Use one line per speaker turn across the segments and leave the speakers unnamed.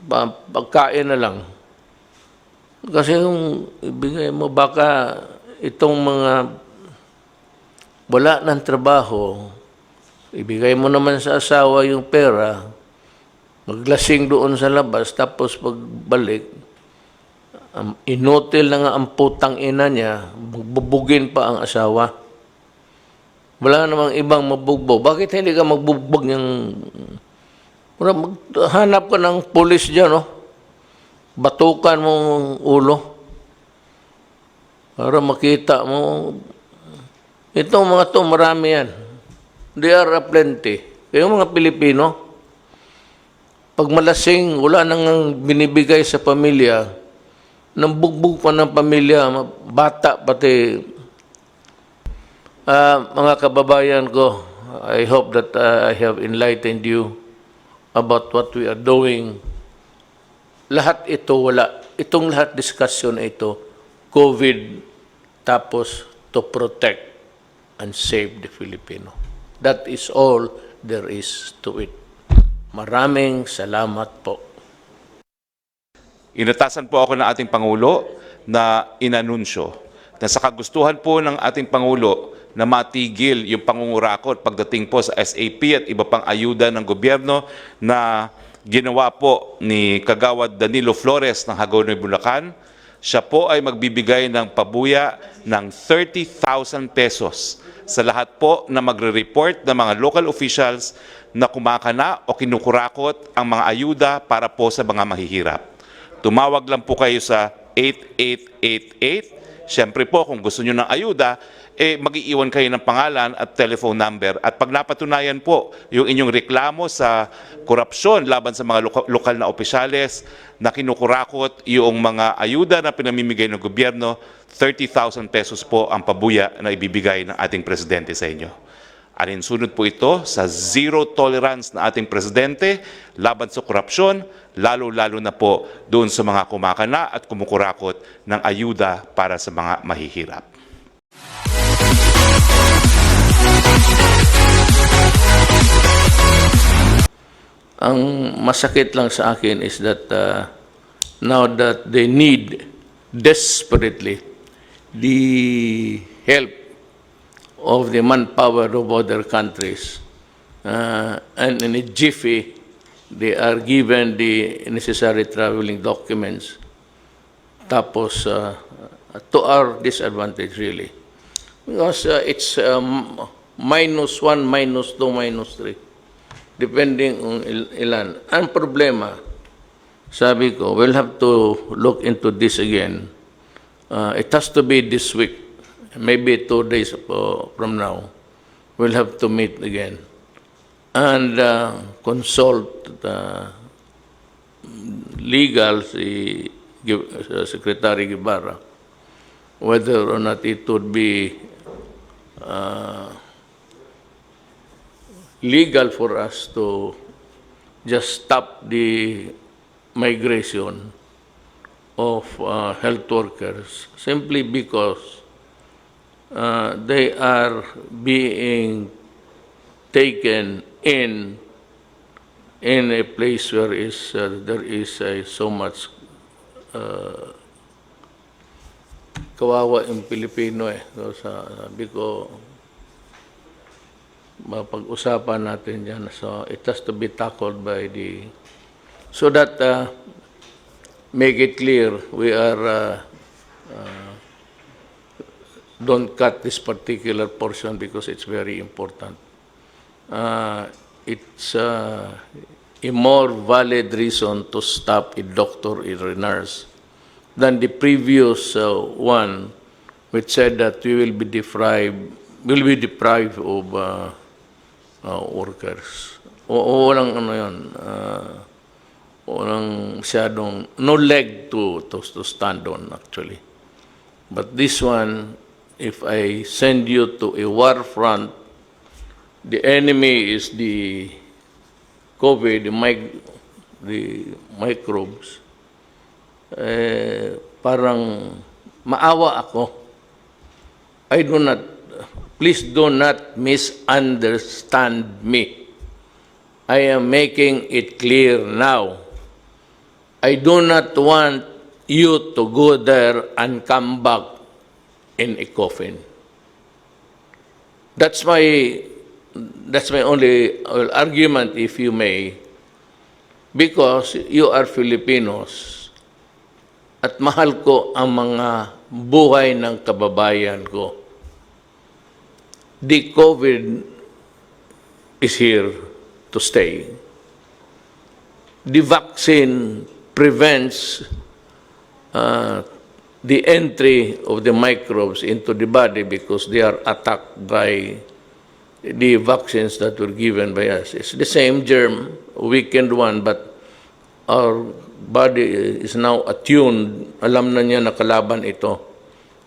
pagkain na lang. Kasi kung ibigay mo baka itong mga wala ng trabaho, ibigay mo naman sa asawa yung pera, maglasing doon sa labas, tapos pagbalik, inutil na nga ang putang ina niya, bubugin pa ang asawa. Wala namang ibang mabugbog. Bakit hindi ka magbugbog ng... Hanap ka ng pulis dyan, no? Batukan mo ulo para makita mo. Itong mga to, marami yan. They are plenty. Kaya mga Pilipino, pag malasing, wala nang binibigay sa pamilya, nang bugbog pa ng pamilya, bata pati. Mga kababayan ko, I hope that I have enlightened you about what we are doing. Lahat ito wala. Itong lahat discussion ito, COVID, tapos to protect and save the Filipino. That is all there is to it. Maraming salamat po.
Inatasan po ako ng ating Pangulo na inanunsyo na sa kagustuhan po ng ating Pangulo na matigil yung pangungurakot pagdating po sa SAP at iba pang ayuda ng gobyerno na ginawa po ni Kagawad Danilo Flores ng Hagonoy, Bulacan. Siya po ay magbibigay ng pabuya ng 30,000 pesos sa lahat po na magre-report ng mga local officials na kumakana o kinukurakot ang mga ayuda para po sa mga mahihirap. Tumawag lang po kayo sa 8888. Siyempre po, kung gusto nyo ng ayuda, mag-iiwan kayo ng pangalan at telephone number. At pag napatunayan po yung inyong reklamo sa korupsyon laban sa mga lokal na opisyales na kinukurakot yung mga ayuda na pinamimigay ng gobyerno, 30,000 pesos po ang pabuya na ibibigay ng ating presidente sa inyo. Alinsunod po ito sa zero tolerance na ating presidente laban sa korupsyon, lalo-lalo na po doon sa mga kumakana at kumukurakot ng ayuda para sa mga mahihirap.
Ang masakit lang sa akin is that now that they need desperately the help of the manpower of other countries, and in a jiffy, they are given the necessary traveling documents. Tapos, to our disadvantage, really. Because it's -1, -2, -3, depending on ilan. Ang problema, sabi ko, we'll have to look into this again. It has to be this week. Maybe 2 days from now, we'll have to meet again and consult legal si Secretary Guevara whether or not it would be legal for us to just stop the migration of health workers simply because they are being taken in a place where there is so much kawawa yung Pilipino eh. So, sabi ko, mapag-usapan natin yan. So it has to be tackled by the... So that, make it clear, we are... don't cut this particular portion because it's very important. It's a more valid reason to stop a doctor or a nurse than the previous one, which said that we will be deprived of workers. Walang ano yun, walang masyadong, no leg to stand on actually. But this one, if I send you to a war front, the enemy is the COVID, the microbes, parang maawa ako. Please do not misunderstand me. I am making it clear now I do not want you to go there and come back in a coffin. That's my only argument, if you may, because you are Filipinos at mahal ko ang mga buhay ng kababayan ko. The COVID is here to stay. The vaccine prevents the entry of the microbes into the body because they are attacked by the vaccines that were given by us. It's the same germ, weakened one, but our body is now attuned. Alam na niya na kalaban ito.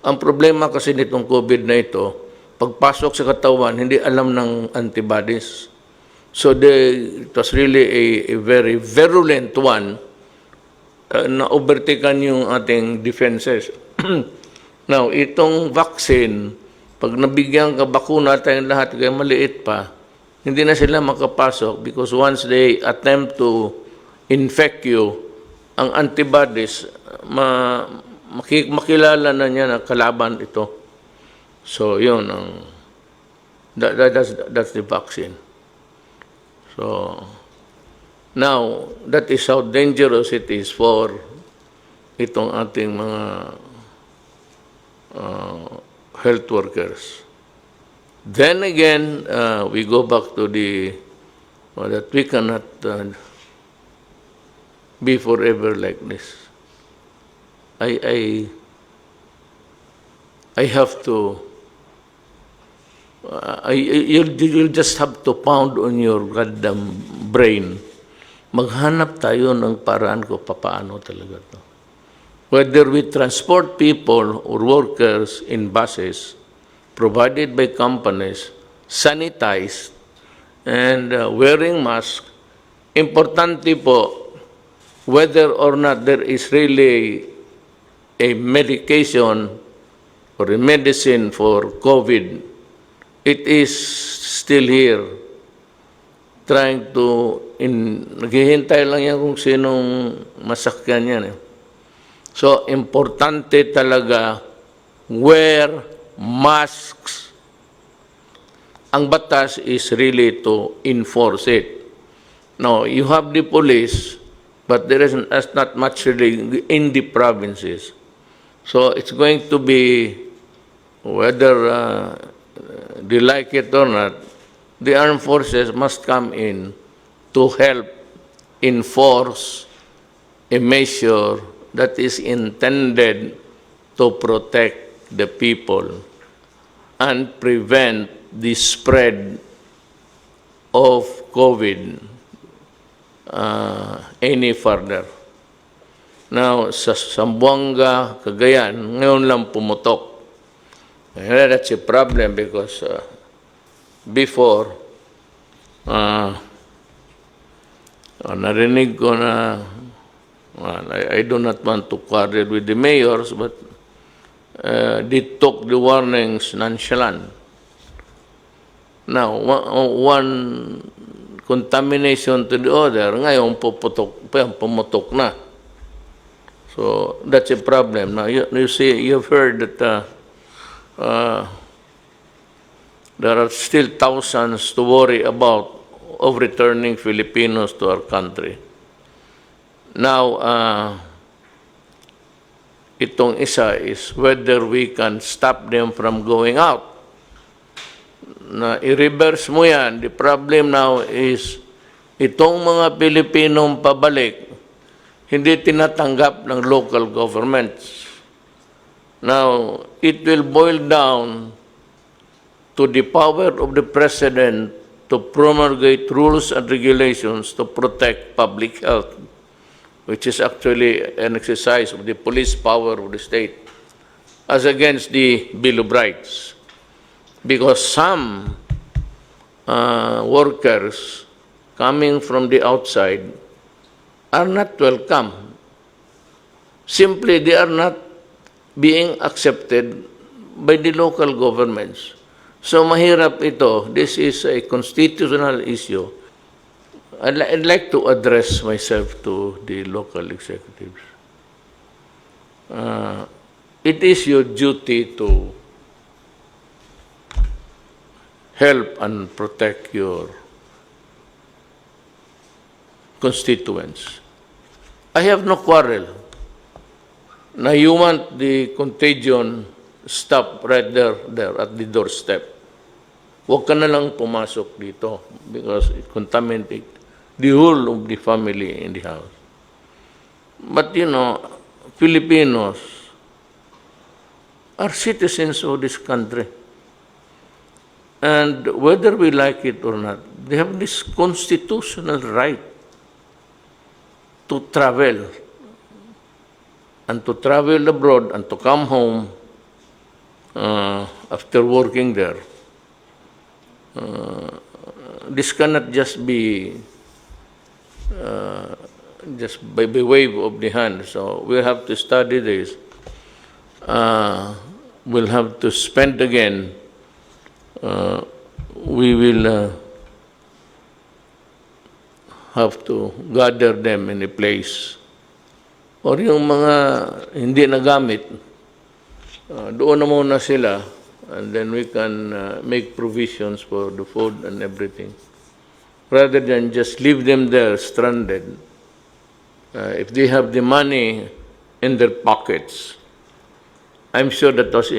Ang problema kasi nitong COVID na ito, pagpasok sa katawan, hindi alam ng antibodies. So it was really a very virulent one na overtaken yung ating defenses. Now, itong vaccine, pag nabigyan ka bakuna tayong lahat, kaya maliit pa, hindi na sila makapasok because once they attempt to infect you, ang antibodies, makilala na niya na kalaban ito. So, yun, that's the vaccine. So, now, that is how dangerous it is for itong ating mga health workers. Then again, we go back to that we cannot be forever like this. I have to, you'll just have to pound on your goddamn brain. Maghanap tayo ng paraan ko papaano talaga to. Whether we transport people or workers in buses provided by companies, sanitized, and wearing masks, importante po, whether or not there is really a medication or a medicine for COVID, it is still here. Trying to, naghihintay lang yan kung sinong masakyan yan. So, importante talaga, wear masks. Ang batas is really to enforce it. Now, you have the police, but there is not much really in the provinces. So, it's going to be, whether they like it or not, the armed forces must come in to help enforce a measure that is intended to protect the people and prevent the spread of COVID any further. Now, sa Zamboanga, Cagayan, ngayon lang pumutok. That's a problem because before, narinig ko na, I do not want to quarrel with the mayors, but they took the warnings nonchalant. Now, one contamination to the other, ngayon pumutok na. So, that's a problem. Now, you see, you've heard that there are still thousands to worry about of returning Filipinos to our country. Now, itong isa is whether we can stop them from going out. Na i-reverse mo yan. The problem now is itong mga Pilipinong pabalik, hindi tinatanggap ng local governments. Now, it will boil down to the power of the President to promulgate rules and regulations to protect public health, which is actually an exercise of the police power of the state, as against the Bill of Rights. Because some workers coming from the outside are not welcome. Simply, they are not being accepted by the local governments. So mahirap ito. This is a constitutional issue. I'd like to address myself to the local executives. It is your duty to help and protect your constituents. I have no quarrel. Now you want the contagion, stop right there at the doorstep. Huwag ka na lang pumasok dito because it contaminates the whole of the family in the house. But you know, Filipinos are citizens of this country. And whether we like it or not, they have this constitutional right to travel and to travel abroad and to come home after working there. This cannot just be just by wave of the hand. So we have to study this. We'll have to spend again. We will have to gather them in a place. Or yung mga hindi nagamit, doon na muna sila, and then we can make provisions for the food and everything. Rather than just leave them there stranded. If they have the money in their pockets, I'm sure that was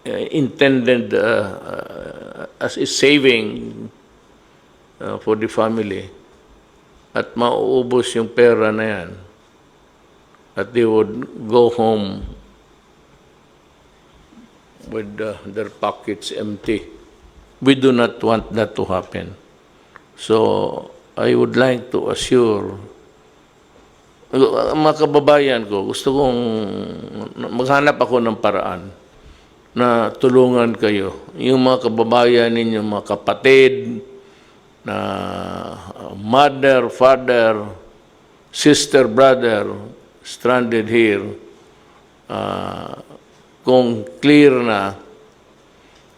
intended as a saving for the family. At mauubos yung pera na yan. At they would go home with their pockets empty. We do not want that to happen. So, I would like to assure mga kababayan ko, gusto kong maghanap ako ng paraan na tulungan kayo. Yung mga kababayan ninyo, mga kapatid, na mother, father, sister, brother, stranded here, kung clear na,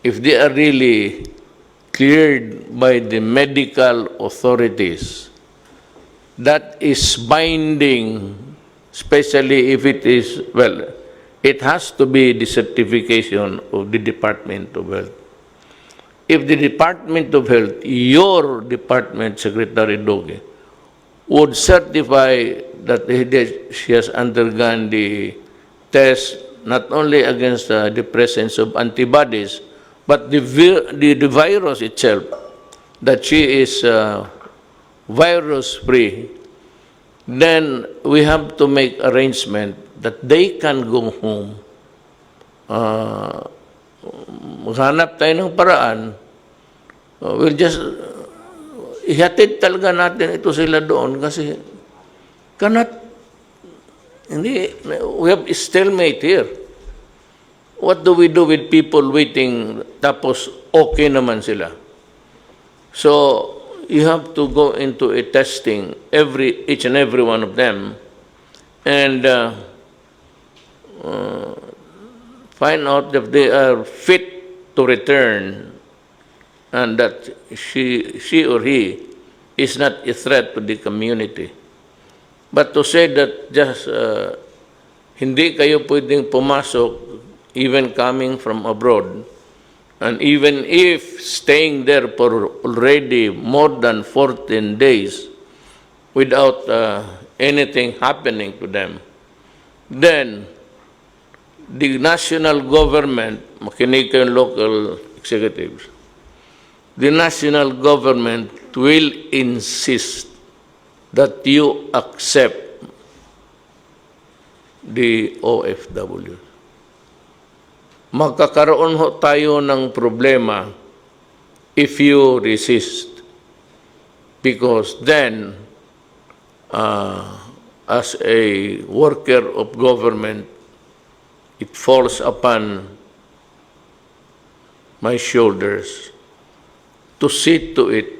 if they are really cleared by the medical authorities, that is binding, especially if it is, well, it has to be the certification of the Department of Health. If the Department of Health, your department, Secretary Doge, would certify that she has undergone the test not only against the presence of antibodies, but the virus itself, that she is virus-free, then we have to make arrangement that they can go home. Maghanap tayo ng paraan. We'll just ihatid talaga natin ito sila doon kasi we have a stalemate here. What do we do with people waiting tapos okay naman sila? So, you have to go into a testing each and every one of them and find out if they are fit to return and that she or he is not a threat to the community. But to say that just hindi kayo pwedeng pumasok even coming from abroad, and even if staying there for already more than 14 days without anything happening to them, then the national government, makinig kayong local executives, the national government will insist that you accept the OFW. Magkakaroon ho tayo ng problema if you resist. Because then, as a worker of government, it falls upon my shoulders to see to it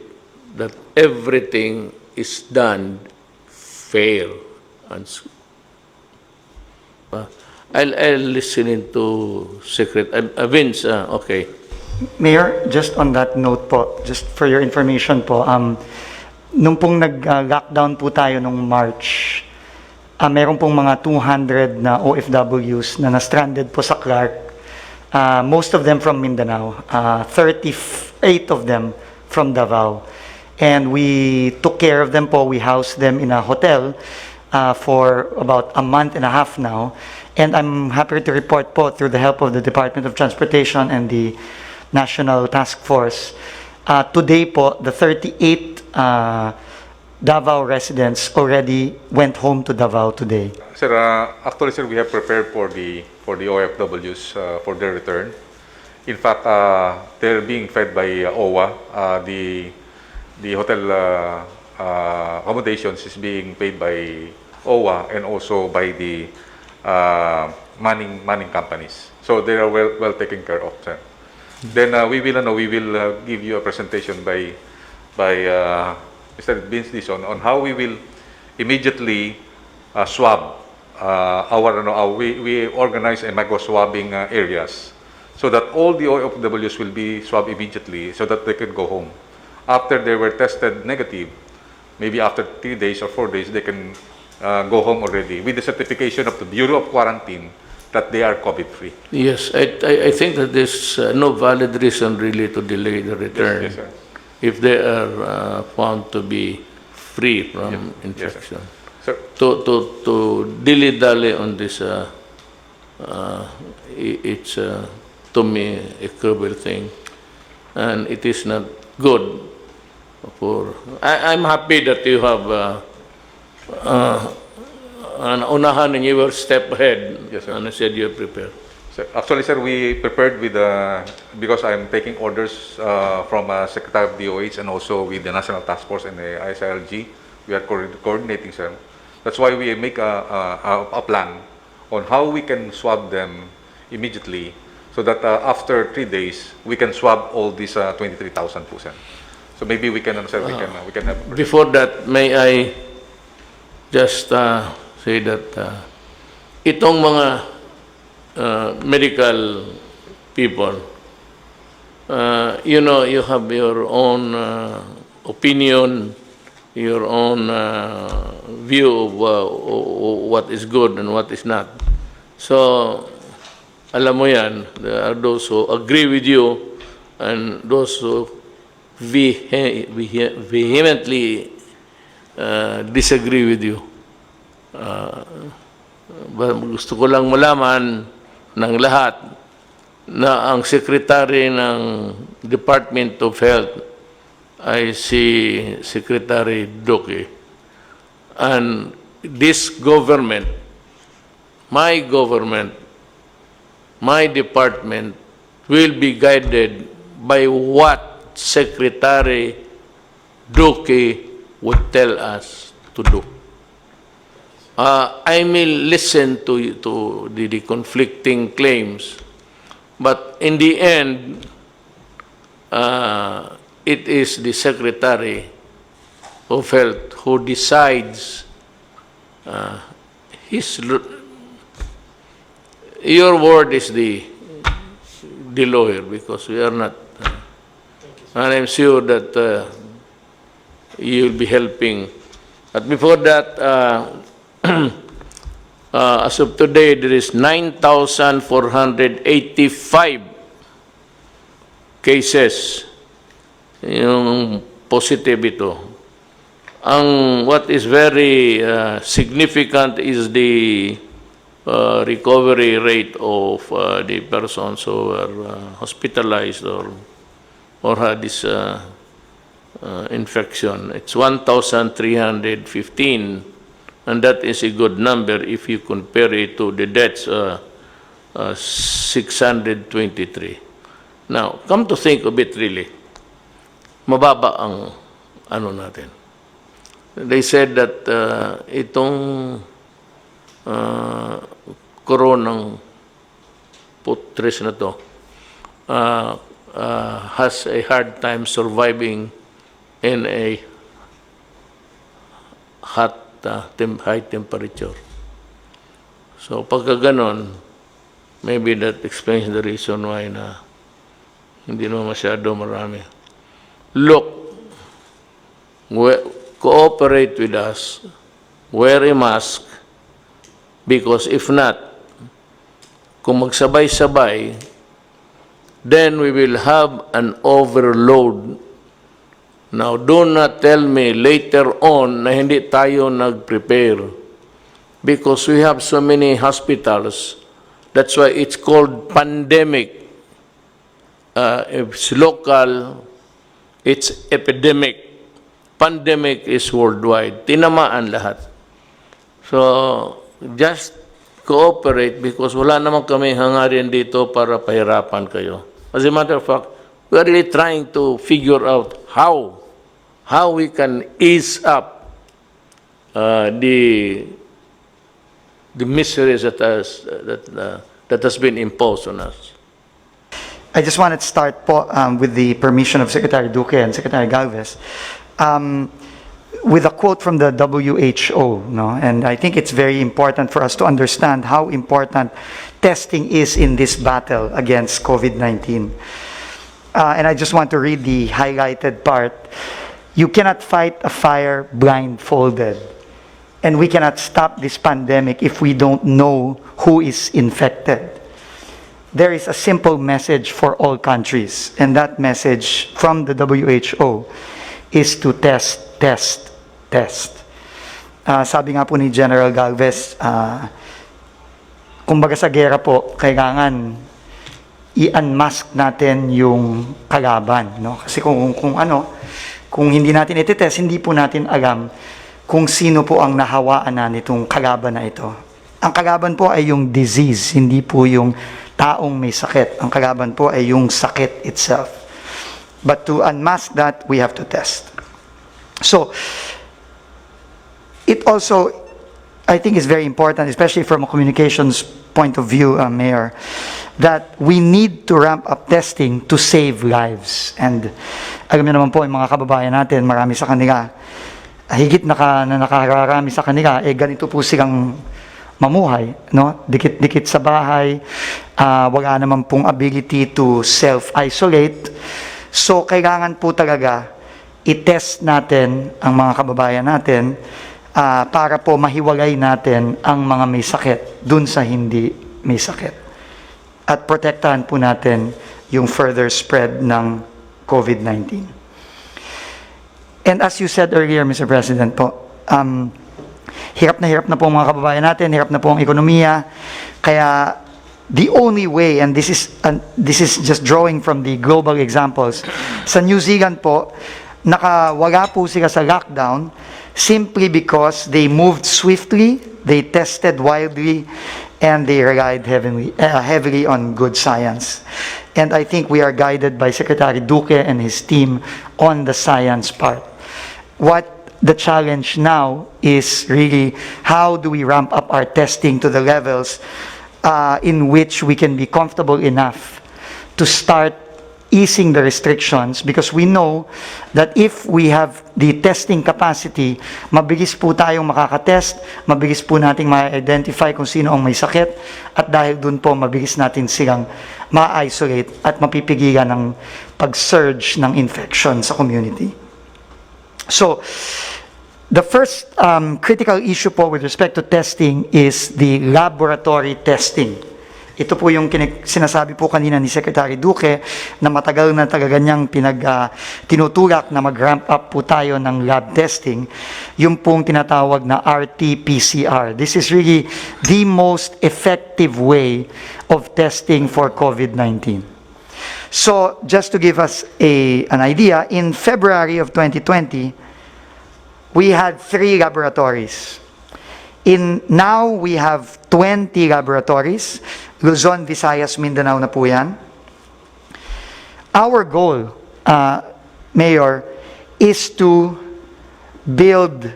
that everything is done fair and I'll listen to Vince, okay.
Mayor, just on that note po, just for your information po, Nung pong nag-lockdown po tayo nung March, meron pong mga 200 na OFWs na na-stranded po sa Clark. Most of them from Mindanao, 38 of them from Davao. And we took care of them po. We housed them in a hotel for about a month and a half now. And I'm happy to report po, through the help of the Department of Transportation and the National Task Force, today po, the 38 Davao residents already went home to Davao today.
Sir, actually, sir, we have prepared for the OFWs for their return. In fact, they're being fed by OWA. The hotel accommodations is being paid by OWA and also by the manning companies. So they are well taken care of, sir. Then we will give you a presentation by Mr. Vince Dison on how we will immediately swab we organize a micro swabbing areas so that all the OFWs will be swabbed immediately so that they can go home. After they were tested negative, maybe after 3 days or 4 days, they can go home already with the certification of the Bureau of Quarantine that they are COVID-free.
Yes, I think that there's no valid reason really to delay the return.
Yes, sir.
If they are found to be free from infection.
Sir,
To dilly-dally on this, it's to me a cruel thing, and it is not good for. I'm happy that you have an unahan and you were step ahead.
Yes, sir.
And I said you're prepared.
sir, actually, sir, we prepared with because I'm taking orders from Secretary of DOH and also with the National Task Force and the ISILG. We are coordinating, sir. That's why we make a plan on how we can swab them immediately so that after 3 days, we can swab all these 23,000 po, sir. So maybe we can, sir, we can have...
Before that, may I just say that itong mga medical people, you know, you have your own opinion, your own view of what is good and what is not. So, alam mo yan, there are those who agree with you and those who vehemently disagree with you. Gusto ko lang malaman ng lahat na ang Secretary ng Department of Health ay si Secretary Duque. And this government, my department will be guided by what Secretary Duque would tell us to do. I may listen to the conflicting claims, but in the end, it is the Secretary of Health who decides your word is the lawyer, because we are not. And I'm sure that you'll be helping. But before that, as of today, there is 9,485 cases yung positive ito. What is very significant is the recovery rate of the persons who are hospitalized or had this infection. It's 1,315, and that is a good number if you compare it to the deaths, 623. Now, come to think of it really, mababa ang ano natin. They said that itong koronang putres na to has a hard time surviving in a hot, high temperature. So pagka ganon, maybe that explains the reason why na hindi naman masyado marami. Look, cooperate with us, wear a mask, because if not, kung magsabay-sabay, then we will have an overload. Now, do not tell me later on na hindi tayo nag-prepare because we have so many hospitals. That's why it's called pandemic. It's local, it's epidemic. Pandemic is worldwide. Tinamaan lahat. So, just cooperate because wala naman kami hangarin dito para pahirapan kayo. As a matter of fact, we are really trying to figure out how we can ease up the miseries that has been imposed on us.
I just wanted to start po, with the permission of Secretary Duque and Secretary Galvez, with a quote from the WHO, no? And I think it's very important for us to understand how important testing is in this battle against COVID-19. And I just want to read the highlighted part. You cannot fight a fire blindfolded. And we cannot stop this pandemic if we don't know who is infected. There is a simple message for all countries, and that message from the WHO is to test, test, test. Sabi nga po ni General Galvez, kumbaga sa gera po, kailangan i-unmask natin yung kalaban, no? Kasi kung hindi natin iti-test, hindi po natin alam kung sino po ang nahawaan na nitong kalaban na ito. Ang kalaban po ay yung disease, hindi po yung taong may sakit. Ang kalaban po ay yung sakit itself. But to unmask that, we have to test. So, it also, I think, is very important, especially from a communications point of view, Mayor, that we need to ramp up testing to save lives. And alam niyo naman po, yung mga kababayan natin, marami sa kanila, higit na nakararami sa kanila, ganito po silang mamuhay, no? Dikit-dikit sa bahay, wala naman pong ability to self-isolate. So, kailangan po talaga i-test natin ang mga kababayan natin para po mahiwalay natin ang mga may sakit dun sa hindi may sakit. At protektahan po natin yung further spread ng COVID-19. And as you said earlier, Mr. President po, hirap na po mga kababayan natin, hirap na po ang ekonomiya. Kaya the only way, and this is just drawing from the global examples, sa New Zealand po, nakawala po sila sa lockdown simply because they moved swiftly, they tested widely, and they relied heavily on good science. And I think we are guided by Secretary Duque and his team on the science part. What the challenge now is really how do we ramp up our testing to the levels in which we can be comfortable enough to start easing the restrictions, because we know that if we have the testing capacity, mabilis po tayong makakatest, mabilis po nating ma-identify kung sino ang may sakit, at dahil dun po mabilis natin silang ma-isolate at mapipigilan ng pag-surge ng infection sa community. So, the first critical issue po with respect to testing is the laboratory testing. Ito po yung sinasabi po kanina ni Secretary Duque na matagal na talaga niyang tinutulak na mag-ramp up po tayo ng lab testing, yung pong tinatawag na RT-PCR. This is really the most effective way of testing for COVID-19. So, just to give us an idea, in February of 2020, we had 3 laboratories. Now we have 20 laboratories. Luzon, Visayas, Mindanao na po yan. Our goal, Mayor, is to build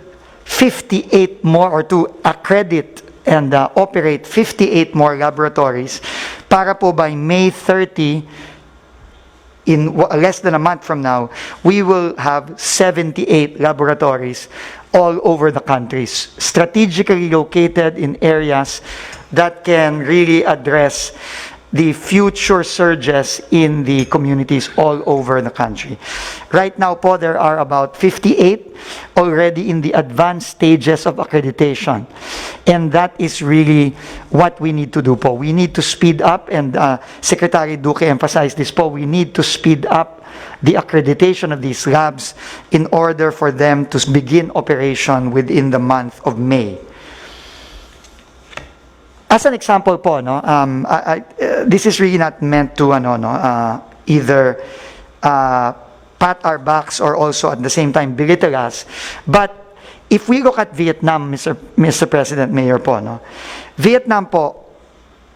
58 more, or to accredit and operate 58 more laboratories para po by May 30, in less than a month from now, we will have 78 laboratories all over the countries, strategically located in areas that can really address the future surges in the communities all over the country. Right now po, there are about 58 already in the advanced stages of accreditation. And that is really what we need to do po. We need to speed up, and Secretary Duque emphasized this po, we need to speed up the accreditation of these labs in order for them to begin operation within the month of May. As an example po, no, this is really not meant to either pat our backs or also at the same time belittle us. But if we look at Vietnam, Mr. President, Mayor po, no, Vietnam po,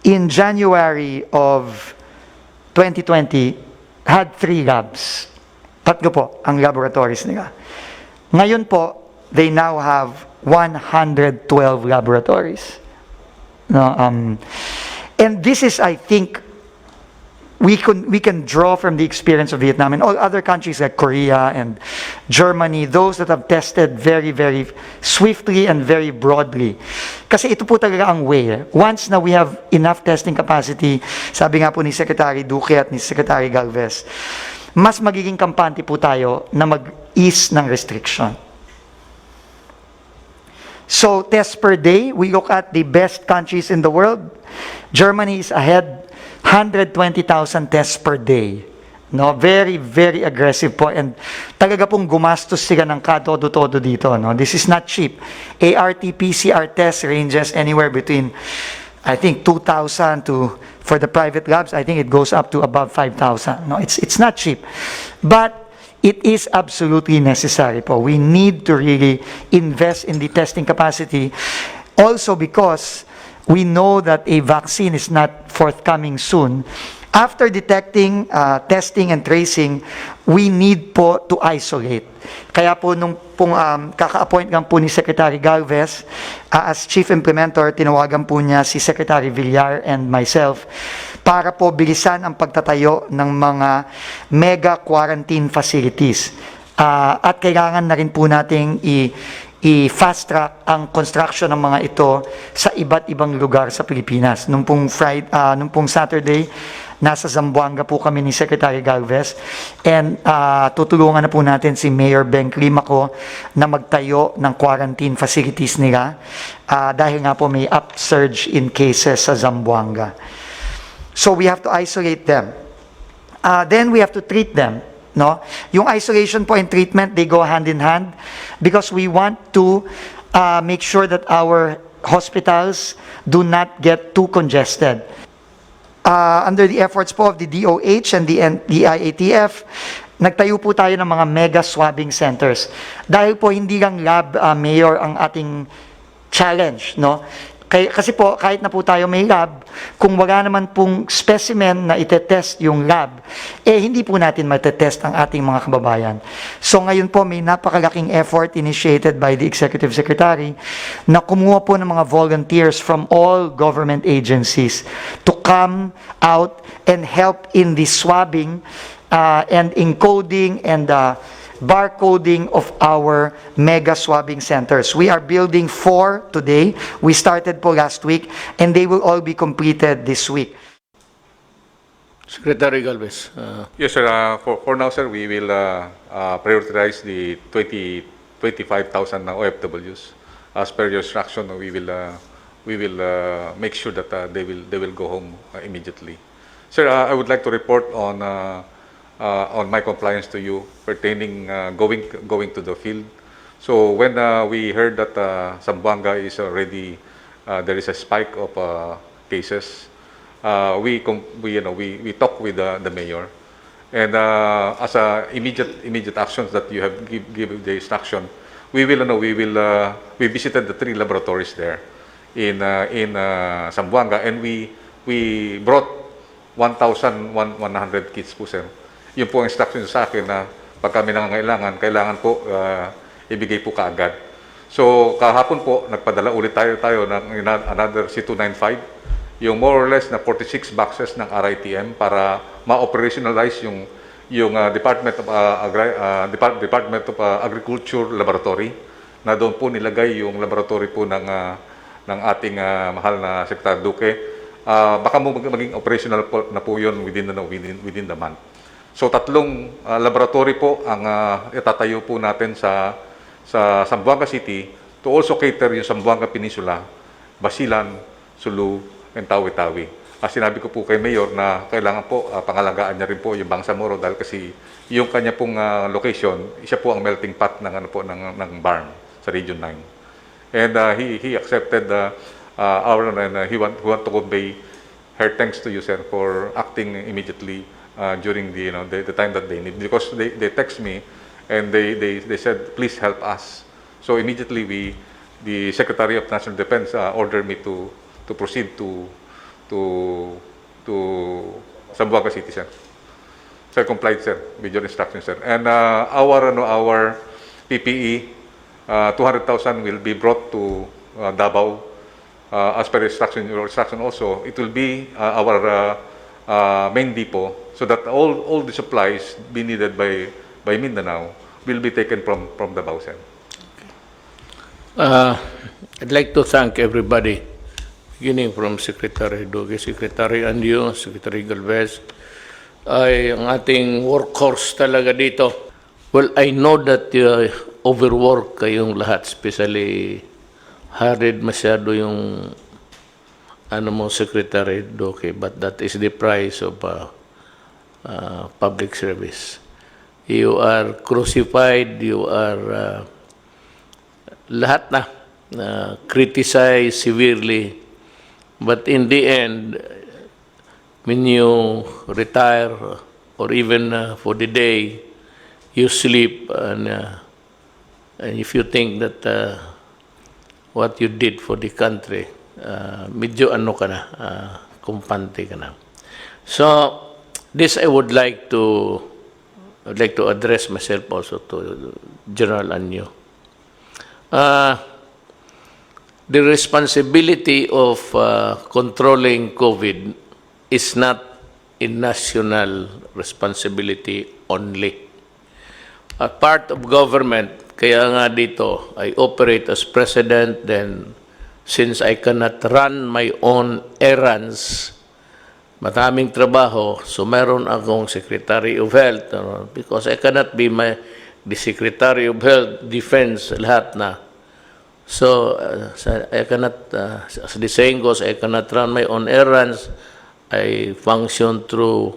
in January of 2020, had 3 labs. Tatlo po ang laboratories nila. Ngayon po, they now have 112 laboratories. No, and this is, I think, we can draw from the experience of Vietnam and all other countries like Korea and Germany, those that have tested very, very swiftly and very broadly. Kasi ito po talaga ang way. Once na we have enough testing capacity, sabi nga po ni Secretary Duque at ni Secretary Galvez, mas magiging kampante po tayo na mag-ease ng restriction. So, tests per day, we look at the best countries in the world. Germany is ahead, 120,000 tests per day. No, very, very aggressive po. And talaga pong gumastos sila ng katodo-todo dito. No? This is not cheap. ART-PCR test ranges anywhere between, I think, 2,000 to, for the private labs, I think it goes up to above 5,000. No, it's not cheap. But it is absolutely necessary po. We need to really invest in the testing capacity. Also because we know that a vaccine is not forthcoming soon. After detecting, testing, and tracing, we need po to isolate. Kaya po nung kaka-appoint lang po ni Secretary Galvez, as Chief Implementer, tinawagan po niya si Secretary Villar and myself para po bilisan ang pagtatayo ng mga mega quarantine facilities. At kailangan na rin po nating i-fast track ang construction ng mga ito sa iba't ibang lugar sa Pilipinas. Nung pong Saturday, nasa Zamboanga po kami ni Secretary Galvez, and tutulungan na po natin si Mayor Ben Climaco na magtayo ng quarantine facilities nila dahil nga po may upsurge in cases sa Zamboanga. So we have to isolate them. Then we have to treat them. No? Yung isolation po and treatment, they go hand in hand because we want to make sure that our hospitals do not get too congested. Under the efforts po of the DOH and the IATF, nagtayo po tayo ng mga mega swabbing centers. Dahil po hindi lang lab, Mayor, ang ating challenge, no? Kasi po, kahit na po tayo may lab, kung wala naman pong specimen na itetest yung lab, hindi po natin matetest ang ating mga kababayan. So ngayon po, may napakalaking effort initiated by the Executive Secretary na kumuha po ng mga volunteers from all government agencies to come out and help in the swabbing and encoding and barcoding of our mega swabbing centers. We are building 4 today. We started po last week, and they will all be completed this week.
Secretary Galvez.
Yes, sir. For now, sir, we will prioritize the 25,000 OFWs. As per your instruction, we will make sure that they will go home immediately. Sir, I would like to report on my compliance to you pertaining going to the field. So when we heard that Zamboanga is already there is a spike of cases, we talked with the mayor, and as immediate actions that you have give the instruction, we visited the 3 laboratories there in Zamboanga, and we brought 1,100 kits po, sir. Yun po ang instruction sa akin na pag kami nangangailangan, kailangan po ibigay po kaagad. So kahapon po, nagpadala ulit tayo ng another C295, yung more or less na 46 boxes ng RITM para ma-operationalize yung Department of Agriculture Laboratory, na doon po nilagay yung laboratory po ng ating mahal na Secretary Duque. baka maging operational na po yun within the month. So tatlong laboratory po ang itatayo po natin sa Zamboanga City to also cater yung Zamboanga Peninsula, Basilan, Sulu, and Tawi-Tawi. Sinabi ko po kay Mayor na kailangan po pangalagaan niya rin po yung Bangsamoro dahil kasi yung kanya pong location, isa po ang melting pot ng barn sa Region 9. And he accepted he want to convey her thanks to you, sir, for acting immediately during the time that they need, because they text me and they said please help us. So immediately the Secretary of National Defense ordered me to proceed to Zamboanga City, sir. So I complied, sir, with your instructions, sir. And our PPE 200,000 will be brought to Davao as per instruction also. It will be our main depot, so that all the supplies be needed by Mindanao will be taken from Davao, sir.
I'd like to thank everybody, beginning from Secretary Duque, Secretary Andio, Secretary Galvez, ay ang ating workhorse talaga dito. Well, I know that overwork kayong lahat, especially hurried masyado yung Secretary Duque, but that is the price of public service. You are crucified, you are lahat na criticized severely, but in the end, when you retire or even for the day, you sleep, and if you think that what you did for the country, medyo kumpante ka na. So this I would like to address myself also to General Anyo. The responsibility of controlling COVID is not a national responsibility only. A part of government, kaya nga dito, I operate as president, then since I cannot run my own errands, maraming trabaho, so meron akong Secretary of Health, because I cannot be the Secretary of Health, Defense, lahat na. So, I cannot, as the saying goes, I cannot run my own errands. I function through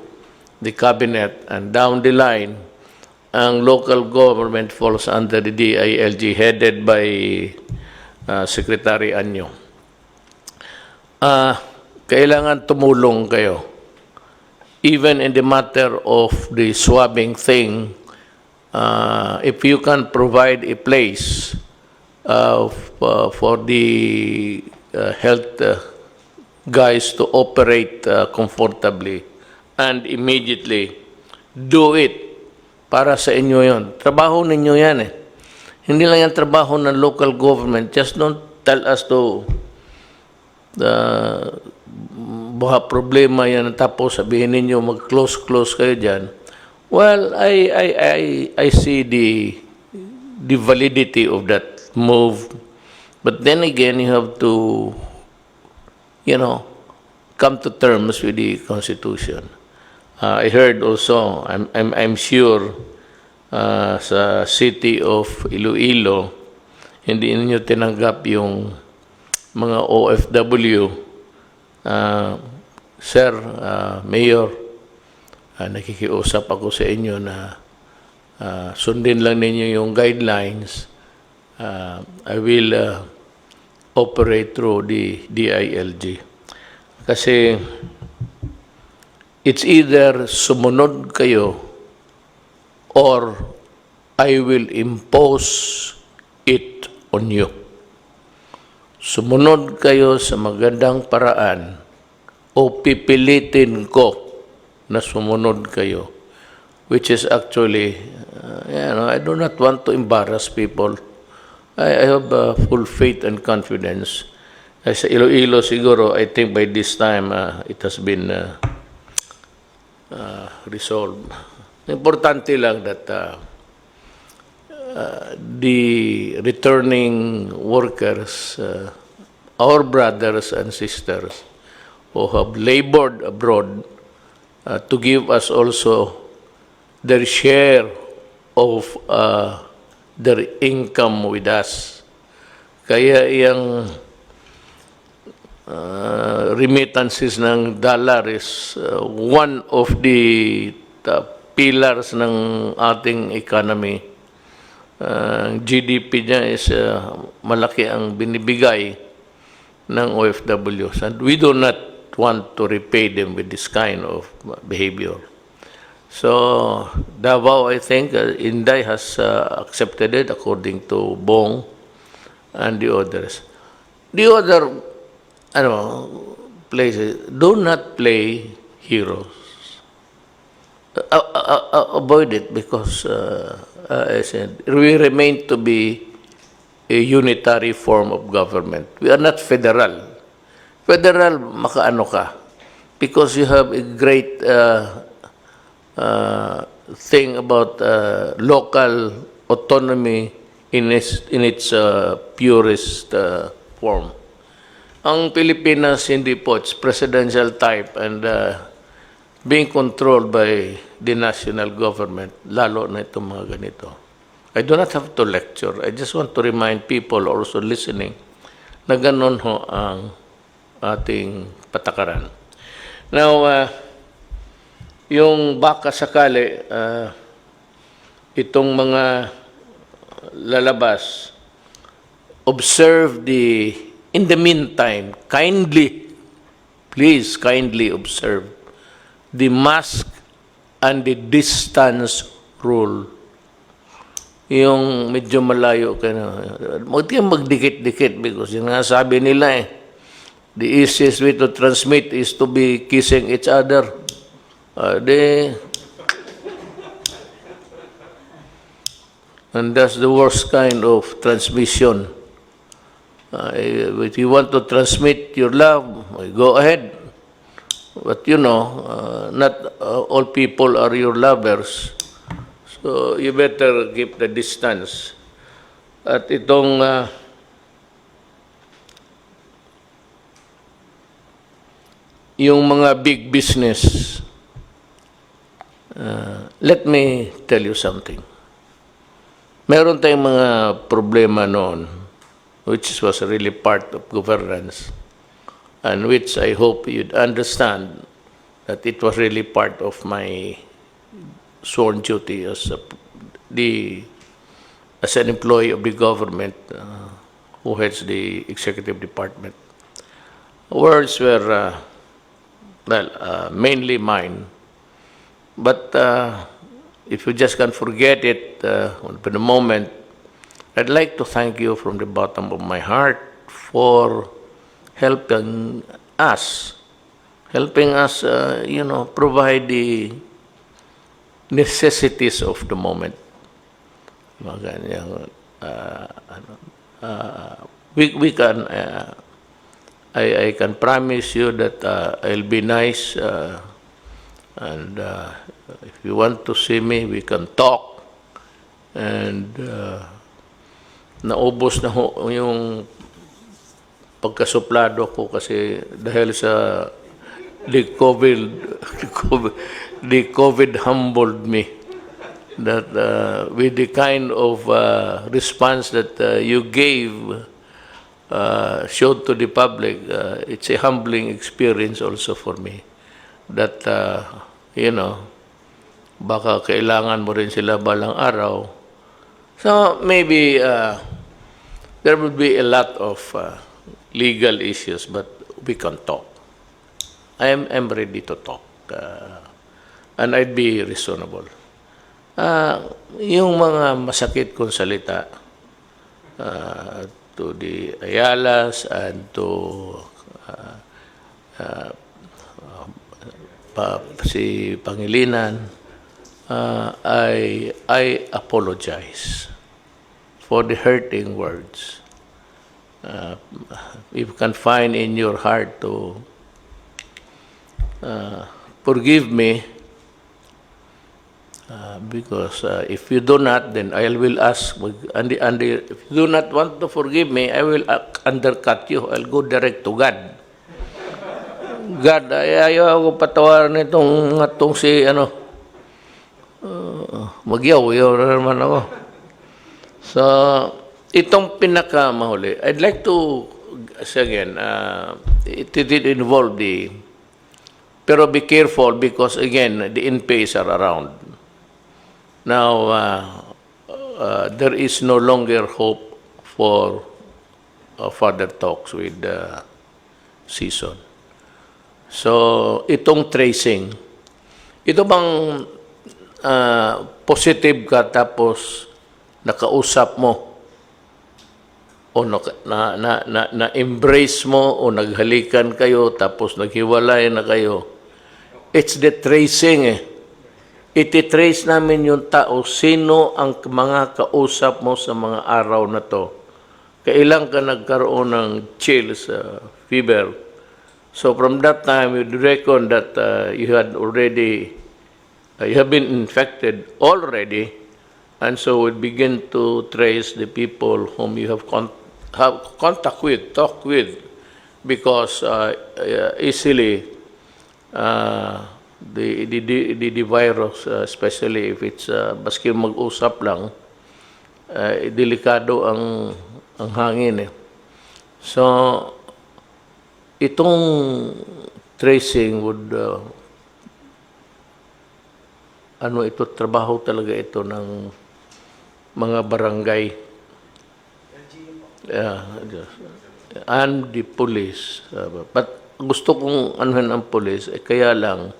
the cabinet, and down the line, ang local government falls under the DILG headed by Secretary Anyo. Kailangan tumulong kayo. Even in the matter of the swabbing thing, if you can provide a place for the health guys to operate comfortably and immediately, do it. Para sa inyo yon. Trabaho ninyo yan eh. Hindi lang yan trabaho ng local government. Just don't tell us to buha problema yan tapos sabihin ninyo mag-close kayo dyan. Well, I see the validity of that move. But then again, you have to, come to terms with the Constitution. I heard also, I'm sure, sa city of Iloilo, hindi ninyo tinanggap yung mga OFW. Sir, Mayor, nakikiusap ako sa inyo na sundin lang ninyo yung guidelines. I will operate through the DILG. Kasi it's either sumunod kayo or I will impose it on you. Sumunod kayo sa magandang paraan o pipilitin ko na sumunod kayo, which is actually, I do not want to embarrass people. I have full faith and confidence. Sa Iloilo siguro, I think by this time, it has been resolved. Importante lang that the returning workers, our brothers and sisters who have labored abroad to give us also their share of their income with us. Kaya yung remittances ng dollar is one of the pillars ng ating economy. GDP niya is malaki ang binibigay ng OFWs, and we do not want to repay them with this kind of behavior. So Davao, I think, Inday has accepted it according to Bong and the others. The other places do not play heroes. Avoid it because, I said, we remain to be a unitary form of government. We are not federal. Federal, makaano ka. Because you have a great thing about local autonomy in its purest form. Ang Pilipinas, hindi po. It's presidential type and being controlled by the national government, lalo na itong mga ganito. I do not have to lecture. I just want to remind people also listening na ganon ho ang ating patakaran. Now, yung baka sakali, itong mga lalabas, observe in the meantime, please kindly observe the mask and the distance rule. Yung medyo malayo ka na. Huwag kayong magdikit-dikit because yun nga sabi nila the easiest way to transmit is to be kissing each other. And that's the worst kind of transmission. If you want to transmit your love, go ahead. But not all people are your lovers. So you better keep the distance. At itong yung mga big business, let me tell you something. Meron tayong mga problema noon, which was really part of governance, and which I hope you'd understand that it was really part of my sworn duty as an employee of the government who heads the executive department. Words were mainly mine, but if you just can't forget it for the moment, I'd like to thank you from the bottom of my heart for helping us, provide the necessities of the moment. We can, I can promise you that I'll be nice, and if you want to see me, we can talk. And naubos na ho yung pagkasuplado ko kasi dahil sa the COVID humbled me. That with the kind of response that you gave, showed to the public, it's a humbling experience also for me. That, baka kailangan mo rin sila balang araw. So maybe there will be a lot of legal issues, but we can talk. I'm ready to talk, and I'd be reasonable. Yung mga masakit kong salita to the Ayalas and to si Pangilinan, I apologize for the hurting words. If you can find in your heart to forgive me, because if you do not, then I will ask, and if you do not want to forgive me, I will undercut you. I'll go direct to God. God, ayaw ako patawaran itong si, Magyaw, yaw na naman ako. So, itong pinakamahuli, I'd like to, again, it did involve pero be careful because, again, the NPAs are around. Now, there is no longer hope for further talks with season. So, itong tracing, ito bang positive ka tapos nakausap mo o na-embrace mo o naghalikan kayo tapos naghiwalay na kayo? It's the tracing eh. Iti-trace namin yung tao, sino ang mga kausap mo sa mga araw na to. Kailan ka nagkaroon ng chills, fever. So from that time, we reckon that you had already, you have been infected already, and so we begin to trace the people whom you have contact with, talk with, because easily the virus, especially if it's baski mag-usap lang, delikado ang hangin eh. So itong tracing would ito trabaho talaga ito ng mga barangay and the police. But gusto kong anuhan ang police, kaya lang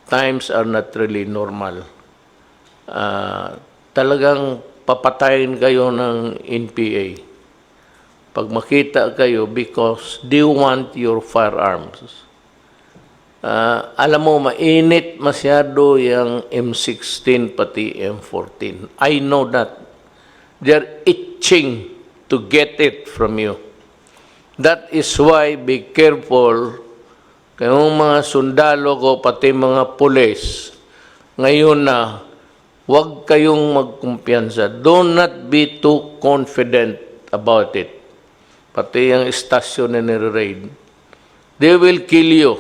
times are not really normal. Talagang papatayin kayo ng NPA pag makita kayo because they want your firearms. Alam mo, mainit masyado yung M16 pati M14. I know that. They're itching to get it from you. That is why be careful kayong mga sundalo ko, pati mga pulis. Ngayon na, huwag kayong magkumpiyansa. Do not be too confident about it. Pati yung istasyon na nire-raid. They will kill you.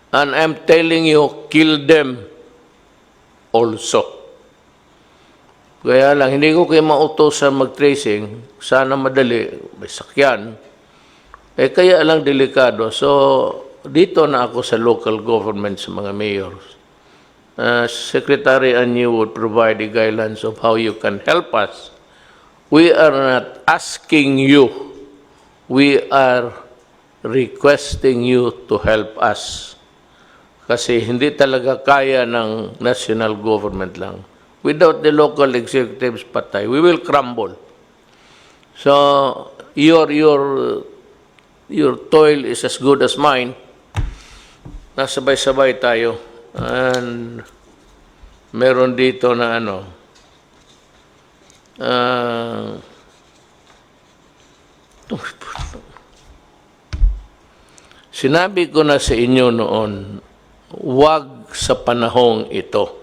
And I'm telling you, kill them also. Kaya lang, hindi ko kayo mautosan mag-tracing. Sana madali, may sakyan. Kaya lang delikado. So, dito na ako sa local government, sa mga mayors. Secretary and you would provide the guidelines of how you can help us. We are not asking you. We are requesting you to help us. Kasi hindi talaga kaya ng national government lang. Without the local executives patay, we will crumble. So, your toil is as good as mine. Nasabay-sabay tayo. And meron dito na sinabi ko na sa inyo noon, huwag sa panahong ito.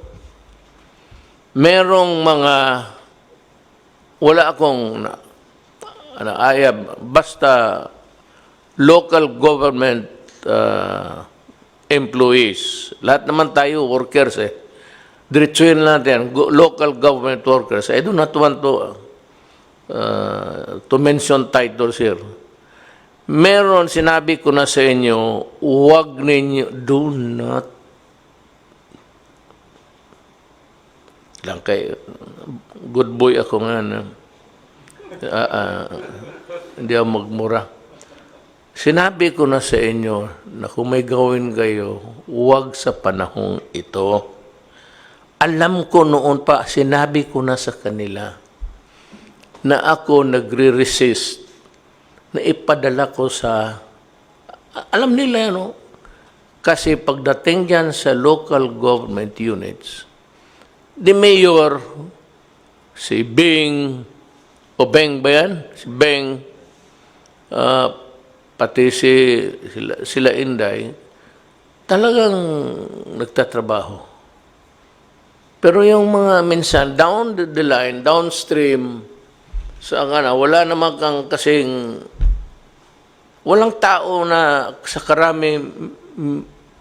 Merong mga, wala akong ayab, basta local government employees, lahat naman tayo workers eh. Diretsuhin natin, local government workers. I do not want to mention titles here. Meron, sinabi ko na sa inyo, huwag ninyo, do not, lang kay, good boy ako nga na, hindi ako magmura. Sinabi ko na sa inyo na kung may gawin kayo, huwag sa panahong ito. Alam ko noon pa, sinabi ko na sa kanila na ako nagre-resist na ipadala ko sa, alam nila yan, kasi pagdating dyan sa local government units, the mayor, si Bing, o Beng ba yan? Si Beng, pati sila Inday, talagang nagtatrabaho. Pero yung mga minsan, down the line, downstream, wala naman kang kasing walang tao na sa karami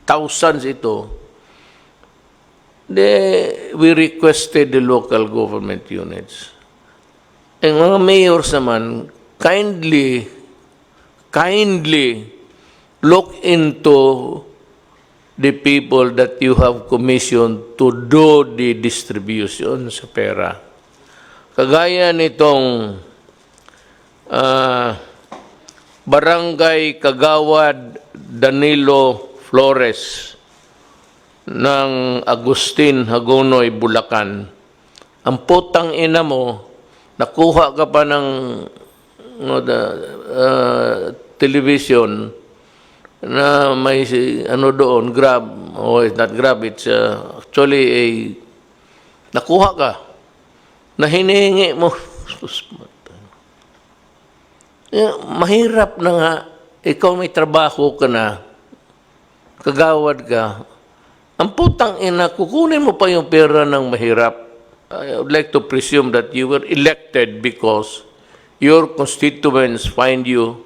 thousands ito. We requested the local government units. Ang mga mayors naman, kindly look into the people that you have commissioned to do the distribution sa pera. Kagaya nitong Barangay Kagawad Danilo Flores ng Agustin, Hagonoy, Bulacan. Ang putang ina mo, nakuha ka pa ng television na may ano doon, Grab, it's not Grab, it's actually nakuha ka, na hinihingi mo. Mahirap na nga, ikaw may trabaho ka na, kagawad ka, ang putang ina, kukunin mo pa yung pera ng mahirap. I would like to presume that you were elected because your constituents find you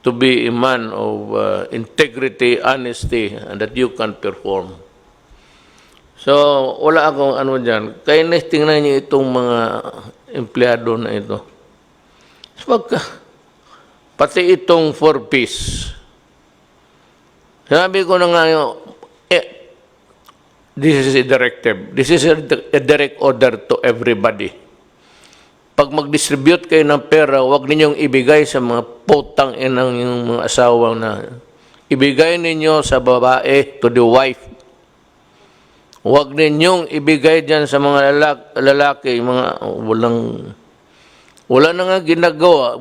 to be a man of integrity, honesty, and that you can perform. So, wala akong ano dyan. Kaya tingnan niyo itong mga empleyado na ito. Pati itong 4-piece. Sabi ko na nga yun, this is a directive. This is a direct order to everybody. Pag mag-distribute kayo ng pera, huwag ninyong ibigay sa mga putang inang yung mga asawang na. Ibigay ninyo sa babae, to the wife. Huwag ninyong ibigay dyan sa mga lalaki, mga wala na nga ginagawa,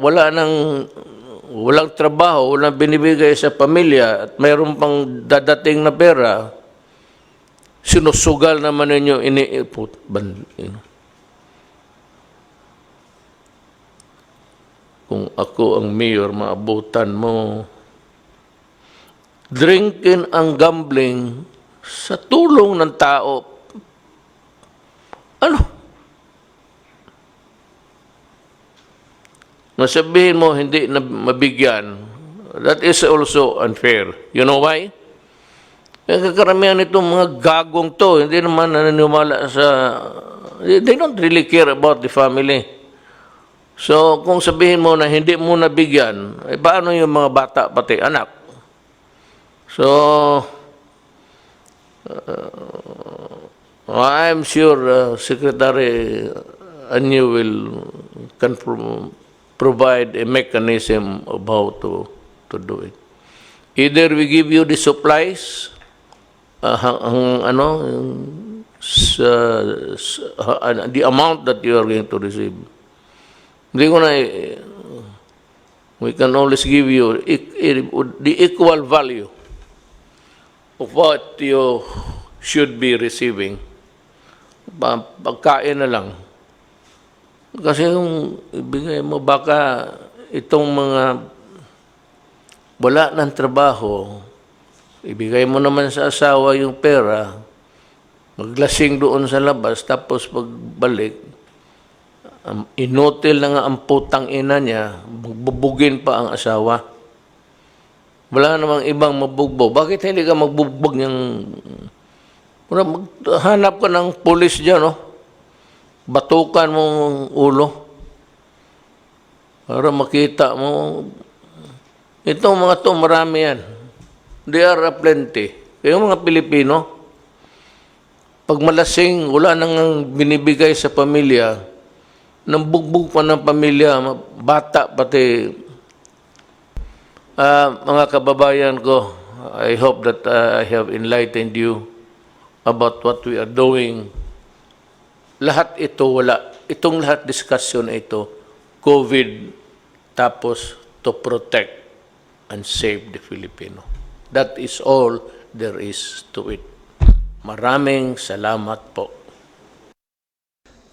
walang trabaho, walang binibigay sa pamilya, at mayroon pang dadating na pera, sinusugal naman ninyo, iniipot. Kung ako ang mayor, maabutan mo. Drinking ang gambling sa tulong ng tao. Ano? Nasabihin mo, hindi na mabigyan. That is also unfair. You know why? Kakaramihan itong mga gagong to, hindi naman naniniwala sa... They don't really care about the family. So, kung sabihin mo na hindi mo nabigyan, paano yung mga bata pati anak? So, I'm sure Secretary Anyo will provide a mechanism of how to do it. Either we give you the supplies, the amount that you are going to receive. We can always give you the equal value of what you should be receiving. Pagkain na lang. Kasi yung ibigay mo, baka itong mga wala ng trabaho, ibigay mo naman sa asawa yung pera, maglasing doon sa labas, tapos pagbalik, inutil na nga ang putang ina niya, magbubugin pa ang asawa. Wala namang ibang mabugbog. Bakit hindi ka magbugbog ng... Hanap ka ng pulis dyan, no? Batukan mo ang ulo para makita mo. Itong mga to, marami yan. They are plenty. Kaya mga Pilipino, pag malasing, wala nang binibigay sa pamilya, nang bugbog pa ng pamilya, bata pati. Mga kababayan ko, I hope that I have enlightened you about what we are doing. Lahat ito, itong lahat discussion ito, COVID, tapos to protect and save the Filipino. That is all there is to it. Maraming salamat po.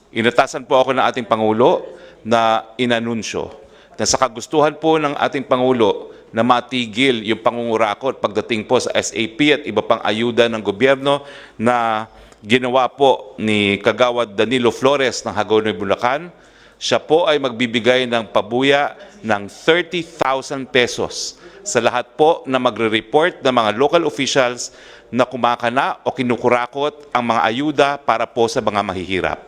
Inatasan po ako ng ating Pangulo na inanunsyo na sa kagustuhan po ng ating Pangulo na matigil yung pangungurakot pagdating po sa SAP at iba pang ayuda ng gobyerno na ginawa po ni Kagawad Danilo Flores ng Hagonoy, Bulacan. Siya po ay magbibigay ng pabuya ng 30,000 pesos sa lahat po na magre-report ng mga local officials na kumakana o kinukurakot ang mga ayuda para po sa mga mahihirap.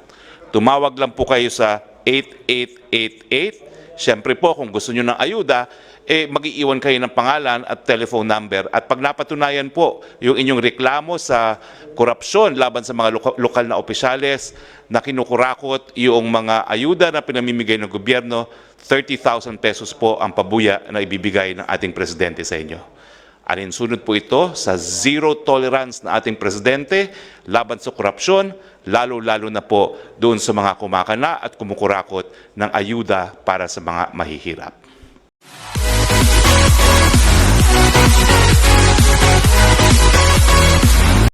Tumawag lang po kayo sa 8888. Siyempre po, kung gusto nyo ng ayuda, mag-iiwan kayo ng pangalan at telephone number. At pag napatunayan po yung inyong reklamo sa korupsyon laban sa mga lokal na opisyales na kinukurakot yung mga ayuda na pinamimigay ng gobyerno, 30,000 pesos po ang pabuya na ibibigay ng ating presidente sa inyo. Alinsunod po ito sa zero tolerance na ating presidente laban sa korupsyon, lalo-lalo na po doon sa mga kumakana at kumukurakot ng ayuda para sa mga mahihirap.